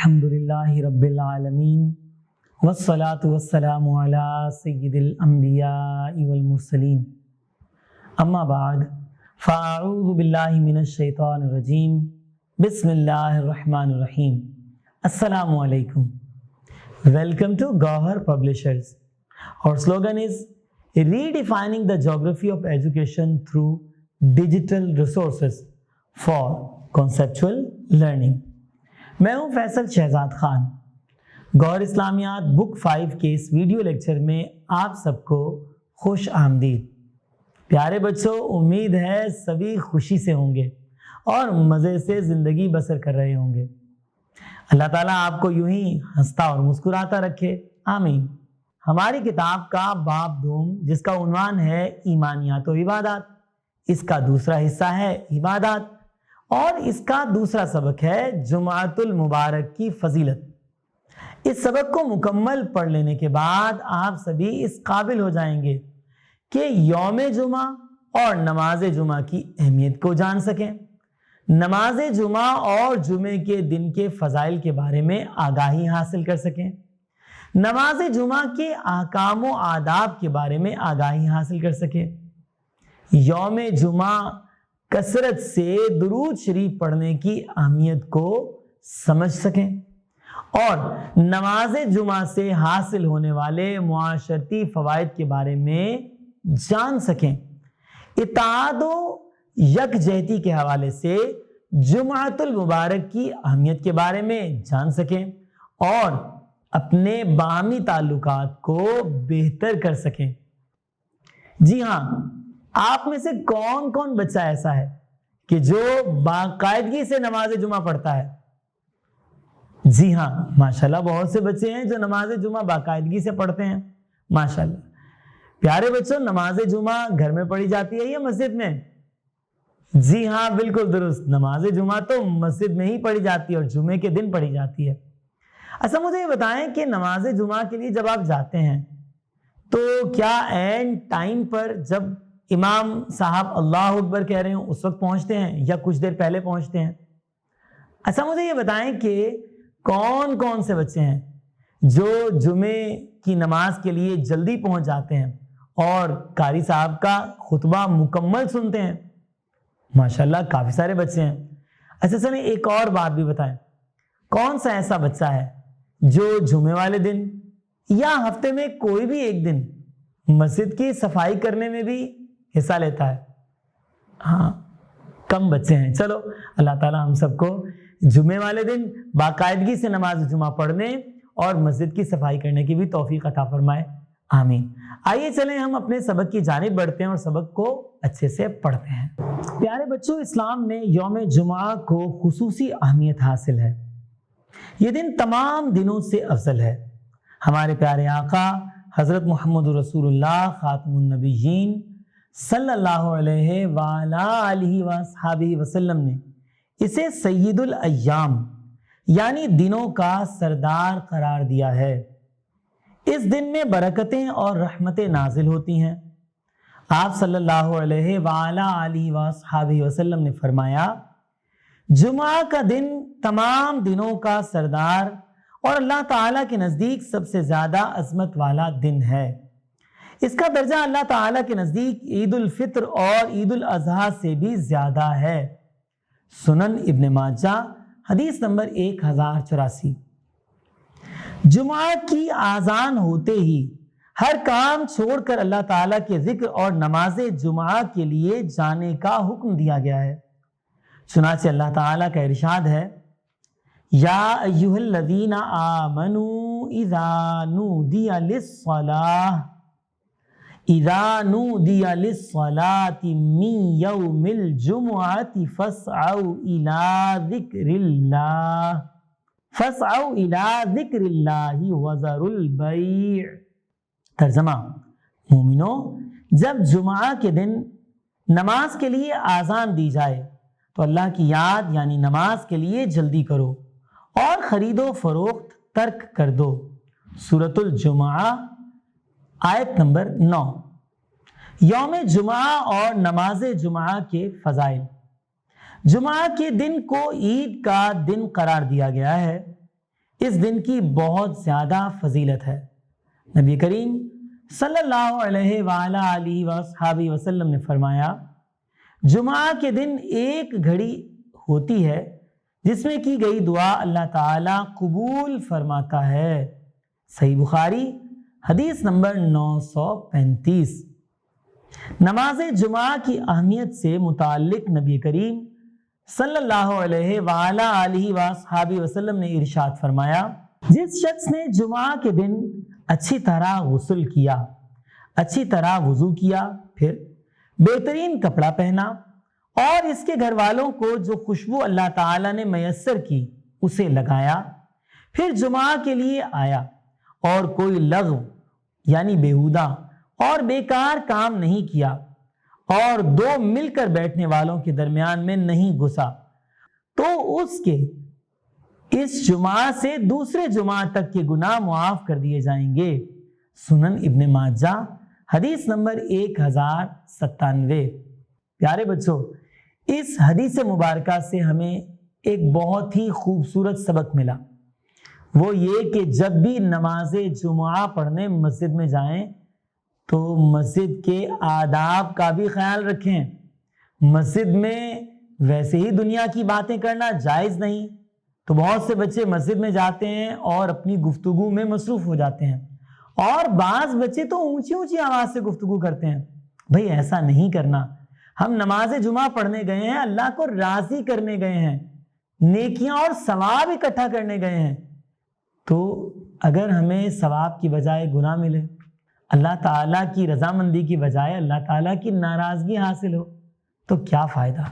الحمدللہ رب العالمین والصلاة والسلام علی سید الانبیاء والمرسلین اما بعد فاعوذ باللہ من الشیطان الرجیم بسم اللہ الرحمن الرحیم. السلام علیکم. Welcome to Gauhar Publishers. Our slogan is redefining the geography of education through digital resources for conceptual learning. میں ہوں فیصل شہزاد خان. گوہر اسلامیات بک 5 کے اس ویڈیو لیکچر میں آپ سب کو خوش آمدید. پیارے بچوں، امید ہے سبھی خوشی سے ہوں گے اور مزے سے زندگی بسر کر رہے ہوں گے. اللہ تعالیٰ آپ کو یوں ہی ہنستا اور مسکراتا رکھے، آمین. ہماری کتاب کا باب دوم، جس کا عنوان ہے ایمانیات و عبادات، اس کا دوسرا حصہ ہے عبادات اور اس کا دوسرا سبق ہے جمعۃ المبارک کی فضیلت. اس سبق کو مکمل پڑھ لینے کے بعد آپ سبھی اس قابل ہو جائیں گے کہ یوم جمعہ اور نماز جمعہ کی اہمیت کو جان سکیں، نماز جمعہ اور جمعے کے دن کے فضائل کے بارے میں آگاہی حاصل کر سکیں، نماز جمعہ کے احکام و آداب کے بارے میں آگاہی حاصل کر سکیں، یوم جمعہ کثرت سے درود شریف پڑھنے کی اہمیت کو سمجھ سکیں اور نماز جمعہ سے حاصل ہونے والے معاشرتی فوائد کے بارے میں جان سکیں، اتحاد و یکجہتی کے حوالے سے جمعۃ المبارک کی اہمیت کے بارے میں جان سکیں اور اپنے باہمی تعلقات کو بہتر کر سکیں. جی ہاں، آپ میں سے کون کون بچہ ایسا ہے کہ جو باقاعدگی سے نماز جمعہ پڑھتا ہے؟ جی ہاں، ماشاءاللہ بہت سے بچے ہیں جو نماز جمعہ باقاعدگی سے پڑھتے ہیں، ماشاءاللہ. پیارے بچوں، نماز جمعہ گھر میں پڑھی جاتی ہے یا مسجد میں؟ جی ہاں، بالکل درست. نماز جمعہ تو مسجد میں ہی پڑھی جاتی ہے اور جمعے کے دن پڑھی جاتی ہے. اچھا، مجھے یہ بتائیں کہ نماز جمعہ کے لیے جب آپ جاتے ہیں تو کیا اینڈ ٹائم پر جب امام صاحب اللہ اکبر کہہ رہے ہوں اس وقت پہنچتے ہیں یا کچھ دیر پہلے پہنچتے ہیں؟ اچھا، مجھے یہ بتائیں کہ کون کون سے بچے ہیں جو جمعے کی نماز کے لیے جلدی پہنچ جاتے ہیں اور قاری صاحب کا خطبہ مکمل سنتے ہیں؟ ماشاءاللہ کافی سارے بچے ہیں. اچھا چلیں ایک اور بات بھی بتائیں، کون سا ایسا بچہ ہے جو جمعے والے دن یا ہفتے میں کوئی بھی ایک دن مسجد کی صفائی کرنے میں بھی حصہ لیتا ہے؟ ہاں، کم بچے ہیں. چلو اللہ تعالیٰ ہم سب کو جمعے والے دن باقاعدگی سے نماز جمعہ پڑھنے اور مسجد کی صفائی کرنے کی بھی توفیق عطا فرمائے، آمین. آئیے چلیں ہم اپنے سبق کی جانب بڑھتے ہیں اور سبق کو اچھے سے پڑھتے ہیں. پیارے بچوں، اسلام میں یوم جمعہ کو خصوصی اہمیت حاصل ہے. یہ دن تمام دنوں سے افضل ہے. ہمارے پیارے آقا حضرت محمد رسول اللہ خاتم النبیین صلی اللہ علیہ وآلہ آلہ وصحبہ وسلم نے اسے سید الایام یعنی دنوں کا سردار قرار دیا ہے. اس دن میں برکتیں اور رحمتیں نازل ہوتی ہیں. آپ صلی اللہ علیہ وآلہ آلہ وصحبہ وسلم نے فرمایا، جمعہ کا دن تمام دنوں کا سردار اور اللہ تعالیٰ کے نزدیک سب سے زیادہ عظمت والا دن ہے. اس کا درجہ اللہ تعالیٰ کے نزدیک عید الفطر اور عید الاضحیٰ سے بھی زیادہ ہے. سنن ابن ماجہ حدیث نمبر 1084. جمعہ کی آذان ہوتے ہی ہر کام چھوڑ کر اللہ تعالیٰ کے ذکر اور نماز جمعہ کے لیے جانے کا حکم دیا گیا ہے. چنانچہ اللہ تعالیٰ کا ارشاد ہے، یا ایھا الذین آمنوا اذا نودی للصلاة من یوم الجمعۃ فاسعوا الی ذکر اللہ وذروا البیع. ترجمہ، مومنو، جب جمعہ کے دن نماز کے لیے آذان دی جائے تو اللہ کی یاد یعنی نماز کے لیے جلدی کرو اور خرید و فروخت ترک کر دو. سورۃ الجمعہ آیت نمبر 9. یوم جمعہ اور نماز جمعہ کے فضائل. جمعہ کے دن کو عید کا دن قرار دیا گیا ہے. اس دن کی بہت زیادہ فضیلت ہے۔ نبی کریم صلی اللہ علیہ وآلہ وصحبہ وسلم نے فرمایا جمعہ کے دن ایک گھڑی ہوتی ہے جس میں کی گئی دعا اللہ تعالیٰ قبول فرماتا ہے۔ صحیح بخاری حدیث نمبر 935۔ نماز جمعہ کی اہمیت سے متعلق نبی کریم صلی اللہ علیہ وآلہ وصحبہ وسلم نے ارشاد فرمایا جس شخص نے جمعہ کے دن اچھی طرح غسل کیا، اچھی طرح وضو کیا، پھر بہترین کپڑا پہنا اور اس کے گھر والوں کو جو خوشبو اللہ تعالیٰ نے میسر کی اسے لگایا، پھر جمعہ کے لیے آیا اور کوئی لغو یعنی بیہودہ اور بیکار کام نہیں کیا اور دو مل کر بیٹھنے والوں کے درمیان میں نہیں گھسا، تو اس کے اس جمعہ سے دوسرے جمعہ تک کے گناہ معاف کر دیے جائیں گے۔ سنن ابن ماجہ حدیث نمبر 1097۔ پیارے بچوں، اس حدیث مبارکہ سے ہمیں ایک بہت ہی خوبصورت سبق ملا، وہ یہ کہ جب بھی نماز جمعہ پڑھنے مسجد میں جائیں تو مسجد کے آداب کا بھی خیال رکھیں۔ مسجد میں ویسے ہی دنیا کی باتیں کرنا جائز نہیں، تو بہت سے بچے مسجد میں جاتے ہیں اور اپنی گفتگو میں مصروف ہو جاتے ہیں، اور بعض بچے تو اونچی اونچی آواز سے گفتگو کرتے ہیں۔ بھئی ایسا نہیں کرنا، ہم نماز جمعہ پڑھنے گئے ہیں، اللہ کو راضی کرنے گئے ہیں، نیکیاں اور ثواب اکٹھا کرنے گئے ہیں، تو اگر ہمیں ثواب کی بجائے گناہ ملے، اللہ تعالیٰ کی رضامندی کی بجائے اللہ تعالیٰ کی ناراضگی حاصل ہو تو کیا فائدہ۔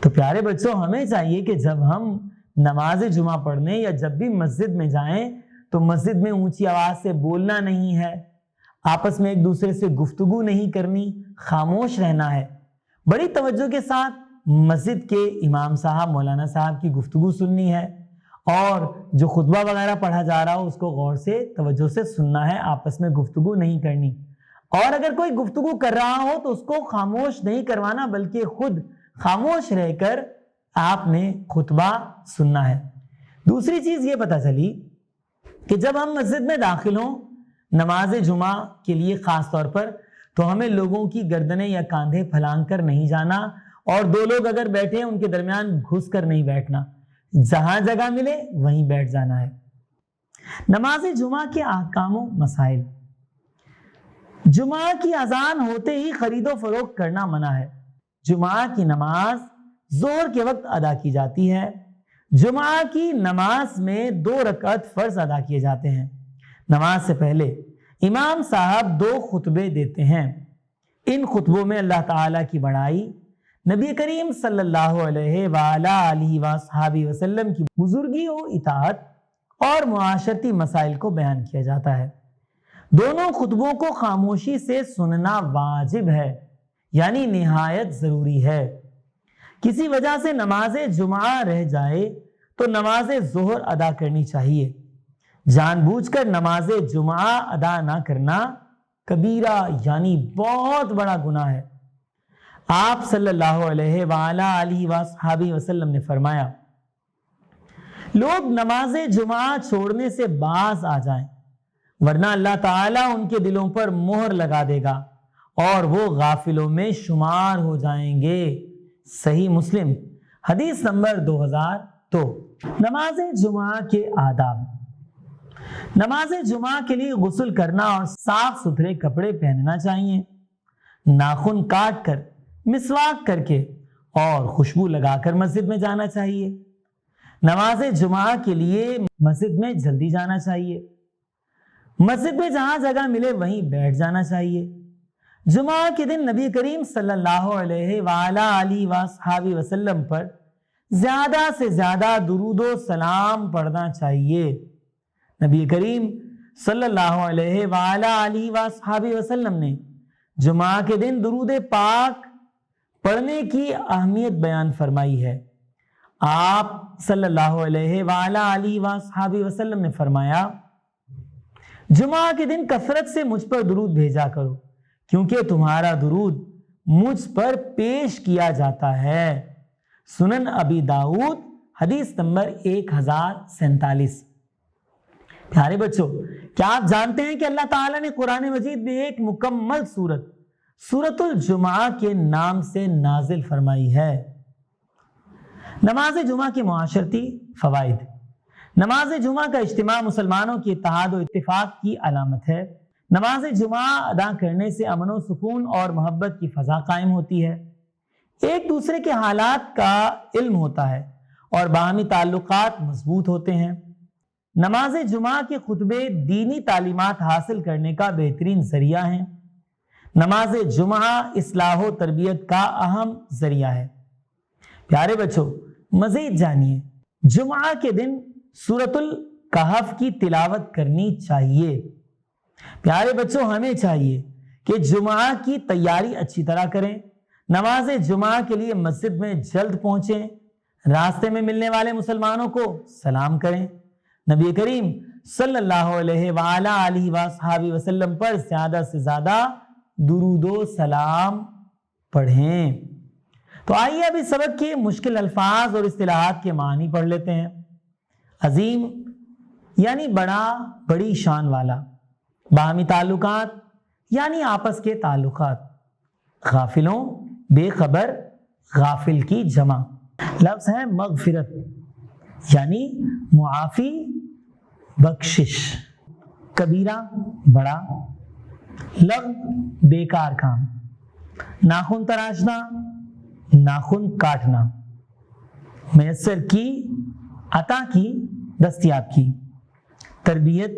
تو پیارے بچوں، ہمیں چاہیے کہ جب ہم نماز جمعہ پڑھنے یا جب بھی مسجد میں جائیں تو مسجد میں اونچی آواز سے بولنا نہیں ہے، آپس میں ایک دوسرے سے گفتگو نہیں کرنی، خاموش رہنا ہے، بڑی توجہ کے ساتھ مسجد کے امام صاحب مولانا صاحب کی گفتگو سننی ہے، اور جو خطبہ وغیرہ پڑھا جا رہا ہو اس کو غور سے توجہ سے سننا ہے، آپس میں گفتگو نہیں کرنی، اور اگر کوئی گفتگو کر رہا ہو تو اس کو خاموش نہیں کروانا بلکہ خود خاموش رہ کر آپ نے خطبہ سننا ہے۔ دوسری چیز یہ پتہ چلی کہ جب ہم مسجد میں داخل ہوں نماز جمعہ کے لیے خاص طور پر، تو ہمیں لوگوں کی گردنیں یا کاندھے پھلانگ کر نہیں جانا، اور دو لوگ اگر بیٹھے ہیں ان کے درمیان گھس کر نہیں بیٹھنا، جہاں جگہ ملے وہیں بیٹھ جانا ہے۔ نماز جمعہ کے احکام و مسائل۔ جمعہ کی اذان ہوتے ہی خرید و فروخت کرنا منع ہے۔ جمعہ کی نماز ظہر کے وقت ادا کی جاتی ہے۔ جمعہ کی نماز میں 2 رکعت فرض ادا کیے جاتے ہیں۔ نماز سے پہلے امام صاحب 2 خطبے دیتے ہیں، ان خطبوں میں اللہ تعالیٰ کی بڑائی، نبی کریم صلی اللہ علیہ وآلہ وصحبہ وسلم کی بزرگی و اطاعت اور معاشرتی مسائل کو بیان کیا جاتا ہے۔ دونوں خطبوں کو خاموشی سے سننا واجب ہے، یعنی نہایت ضروری ہے۔ کسی وجہ سے نماز جمعہ رہ جائے تو نماز ظہر ادا کرنی چاہیے۔ جان بوجھ کر نماز جمعہ ادا نہ کرنا کبیرہ یعنی بہت بڑا گناہ ہے۔ آپ صلی اللہ علیہ وآلہ وصحبہ وسلم نے فرمایا لوگ نماز جمعہ چھوڑنے سے باز آ جائیں، ورنہ اللہ تعالیٰ ان کے دلوں پر مہر لگا دے گا اور وہ غافلوں میں شمار ہو جائیں گے۔ صحیح مسلم حدیث نمبر 2002۔ نماز جمعہ کے آداب۔ نماز جمعہ کے لیے غسل کرنا اور صاف ستھرے کپڑے پہننا چاہیے، ناخن کاٹ کر، مسواک کر کے اور خوشبو لگا کر مسجد میں جانا چاہیے۔ نماز جمعہ کے لیے مسجد میں جلدی جانا چاہیے۔ مسجد میں جہاں جگہ ملے وہیں بیٹھ جانا چاہیے۔ جمعہ کے دن نبی کریم صلی اللہ علیہ وآلہ وصحبہ وسلم پر زیادہ سے زیادہ درود و سلام پڑھنا چاہیے۔ نبی کریم صلی اللہ علیہ وآلہ وصحبہ وسلم نے جمعہ کے دن درود پاک پڑھنے کی اہمیت بیان فرمائی ہے۔ آپ صلی اللہ علیہ وآلہ وصحبہ وسلم نے فرمایا جمعہ کے دن کثرت سے مجھ پر درود بھیجا کرو، کیونکہ تمہارا درود مجھ پر پیش کیا جاتا ہے۔ سنن ابی داؤد حدیث نمبر 1047۔ پیارے بچوں، کیا آپ جانتے ہیں کہ اللہ تعالیٰ نے قرآن مجید میں ایک مکمل سورت سورۃ الجمعہ کے نام سے نازل فرمائی ہے؟ نماز جمعہ کے معاشرتی فوائد۔ نماز جمعہ کا اجتماع مسلمانوں کی اتحاد و اتفاق کی علامت ہے۔ نماز جمعہ ادا کرنے سے امن و سکون اور محبت کی فضا قائم ہوتی ہے، ایک دوسرے کے حالات کا علم ہوتا ہے اور باہمی تعلقات مضبوط ہوتے ہیں۔ نماز جمعہ کے خطبے دینی تعلیمات حاصل کرنے کا بہترین ذریعہ ہیں۔ نماز جمعہ اصلاح و تربیت کا اہم ذریعہ ہے۔ پیارے بچوں، مزید جانیے، جمعہ کے دن سورۃ الکہف کی تلاوت کرنی چاہیے۔ پیارے بچوں، ہمیں چاہیے کہ جمعہ کی تیاری اچھی طرح کریں، نماز جمعہ کے لیے مسجد میں جلد پہنچیں، راستے میں ملنے والے مسلمانوں کو سلام کریں، نبی کریم صلی اللہ علیہ وآلہ وصحبہ وسلم پر زیادہ سے زیادہ درود و سلام پڑھیں۔ تو آئیے اب اس سبق کے مشکل الفاظ اور اصطلاحات کے معنی پڑھ لیتے ہیں۔ عظیم یعنی بڑا، بڑی شان والا۔ باہمی تعلقات یعنی آپس کے تعلقات۔ غافلوں، بے خبر، غافل کی جمع۔ لفظ ہے مغفرت یعنی معافی، بخشش۔ کبیرہ، بڑا۔ لغو، بیکار کام۔ ناخن تراشنا، ناخن کاٹنا۔ میسر کی، عطا کی، دستیاب کی۔ تربیت،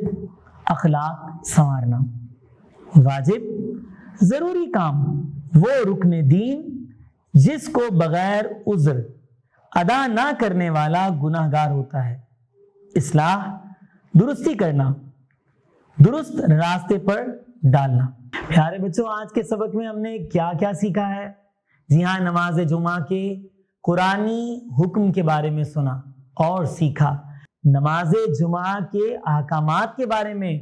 اخلاق سنوارنا۔ واجب، ضروری کام، وہ رکن دین جس کو بغیر عذر ادا نہ کرنے والا گناہ گار ہوتا ہے۔ اصلاح، درستی کرنا، درست راستے پر ڈالنا۔ پیارے بچوں، آج کے سبق میں ہم نے کیا کیا سیکھا ہے؟ جی ہاں، نماز جمعہ کے قرآنی حکم کے بارے میں سنا اور سیکھا۔ نماز جمعہ کے احکامات کے بارے میں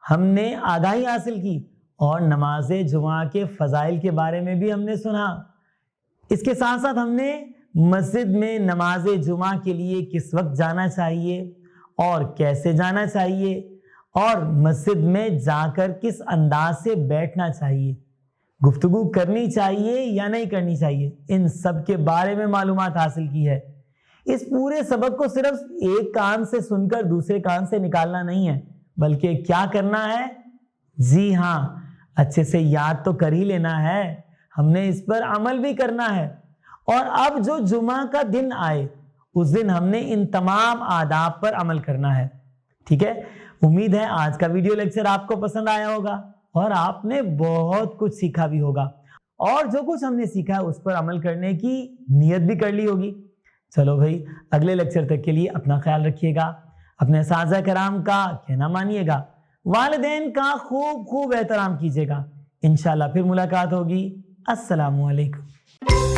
ہم نے آگاہی حاصل کی اور نماز جمعہ کے فضائل کے بارے میں بھی ہم نے سنا۔ اس کے ساتھ ساتھ ہم نے مسجد میں نماز جمعہ کے لیے کس وقت جانا چاہیے اور کیسے جانا چاہیے، اور مسجد میں جا کر کس انداز سے بیٹھنا چاہیے، گفتگو کرنی چاہیے یا نہیں کرنی چاہیے، ان سب کے بارے میں معلومات حاصل کی ہے۔ اس پورے سبق کو صرف ایک کان سے سن کر دوسرے کان سے نکالنا نہیں ہے، بلکہ کیا کرنا ہے؟ جی ہاں، اچھے سے یاد تو کر ہی لینا ہے، ہم نے اس پر عمل بھی کرنا ہے۔ اور اب جو جمعہ کا دن آئے اس دن ہم نے ان تمام آداب پر عمل کرنا ہے۔ ٹھیک ہے، امید ہے آج کا ویڈیو لیکچر آپ کو پسند آیا ہوگا اور آپ نے بہت کچھ سیکھا بھی ہوگا، اور جو کچھ ہم نے سیکھا ہے اس پر عمل کرنے کی نیت بھی کر لی ہوگی۔ چلو بھائی، اگلے لیکچر تک کے لیے اپنا خیال رکھیے گا، اپنے اساتذہ کرام کا کہنا مانیے گا، والدین کا خوب خوب احترام کیجیے گا۔ انشاءاللہ پھر ملاقات ہوگی۔ السلام علیکم۔